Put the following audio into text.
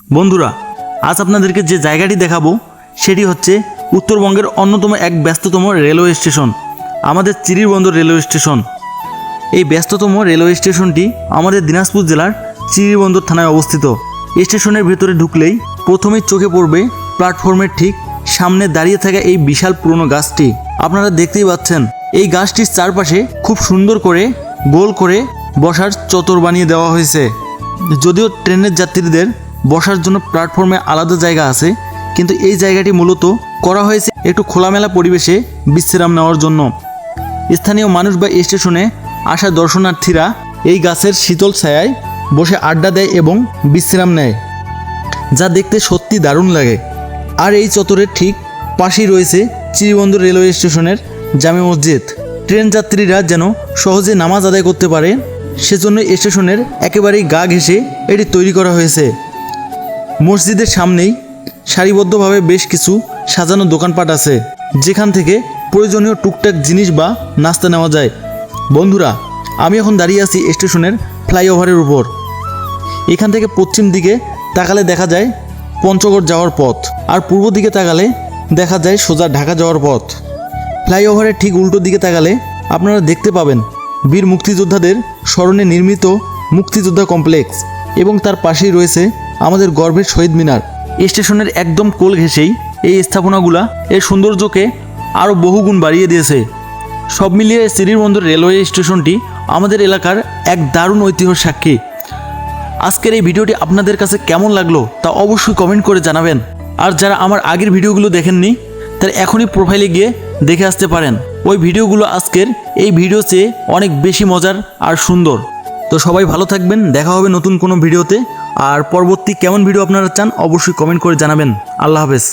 বন্ধুরা, আজ আপনাদেরকে যে জায়গাটি দেখাবো সেটি হচ্ছে উত্তরবঙ্গের অন্যতম এক ব্যস্ততম রেলওয়ে স্টেশন, আমাদের চিরিরবন্দর রেলওয়ে স্টেশন। এই ব্যস্ততম রেলওয়ে স্টেশনটি আমাদের দিনাজপুর জেলার চিরিরবন্দর থানায় অবস্থিত। স্টেশনের ভেতরে ঢুকলেই প্রথমেই চোখে পড়বে প্ল্যাটফর্মের ঠিক সামনে দাঁড়িয়ে থাকা এই বিশাল পুরনো গাছটি। আপনারা দেখতেই পাচ্ছেন এই গাছটির চারপাশে খুব সুন্দর করে গোল করে বসার চত্বর বানিয়ে দেওয়া হয়েছে। যদিও ট্রেনের যাত্রীদের বসার জন্য প্ল্যাটফর্মে আলাদা জায়গা আছে, কিন্তু এই জায়গাটি মূলত করা হয়েছে একটু খোলামেলা পরিবেশে বিশ্রাম নেওয়ার জন্য। স্থানীয় মানুষ বা স্টেশনে আসা দর্শনার্থীরা এই গাছের শীতল ছায়ায় বসে আড্ডা দেয় এবং বিশ্রাম নেয়, যা দেখতে সত্যি দারুণ লাগে। আর এই চত্বরের ঠিক পাশেই রয়েছে চিরিরবন্দর রেলওয়ে স্টেশনের জামে মসজিদ। ট্রেন যাত্রীরা যেন সহজে নামাজ আদায় করতে পারে সেজন্য স্টেশনের একেবারেই গা ঘেঁষে এটি তৈরি করা হয়েছে। মসজিদের সামনেই সারিবদ্ধভাবে বেশ কিছু সাজানো দোকানপাট আছে, যেখান থেকে প্রয়োজনীয় টুকটাক জিনিস বা নাস্তা নেওয়া যায়। বন্ধুরা, আমি এখন দাঁড়িয়ে আছি স্টেশনের ফ্লাইওভারের উপর। এখান থেকে পশ্চিম দিকে তাকালে দেখা যায় পঞ্চগড় যাওয়ার পথ, আর পূর্ব দিকে তাকালে দেখা যায় সোজা ঢাকা যাওয়ার পথ। ফ্লাইওভারের ঠিক উল্টো দিকে তাকালে আপনারা দেখতে পাবেন বীর মুক্তিযোদ্ধাদের স্মরণে নির্মিত মুক্তিযোদ্ধা কমপ্লেক্স, এবং তার পাশেই রয়েছে আমাদের গর্বের শহীদ মিনার। স্টেশনের একদম কোল ঘেঁষেই এই স্থাপনাগুলা এর সৌন্দর্যকে আরও বহুগুণ বাড়িয়ে দিয়েছে। সব মিলিয়ে চিরিরবন্দর রেলওয়ে স্টেশনটি আমাদের এলাকার এক দারুণ ঐতিহ্যের সাক্ষী। আজকের এই ভিডিওটি আপনাদের কাছে কেমন লাগলো তা অবশ্যই কমেন্ট করে জানাবেন। আর যারা আমার আগের ভিডিওগুলো দেখেননি তারা এখনই প্রোফাইলে গিয়ে দেখে আসতে পারেন। ওই ভিডিওগুলো আজকের এই ভিডিও চেয়ে অনেক বেশি মজার আর সুন্দর। তো সবাই ভালো থাকবেন, দেখা হবে নতুন কোনো ভিডিওতে। আর পরবর্তী কেমন ভিডিও আপনারা চান অবশ্যই কমেন্ট করে জানাবেন। আল্লাহ হাফেজ।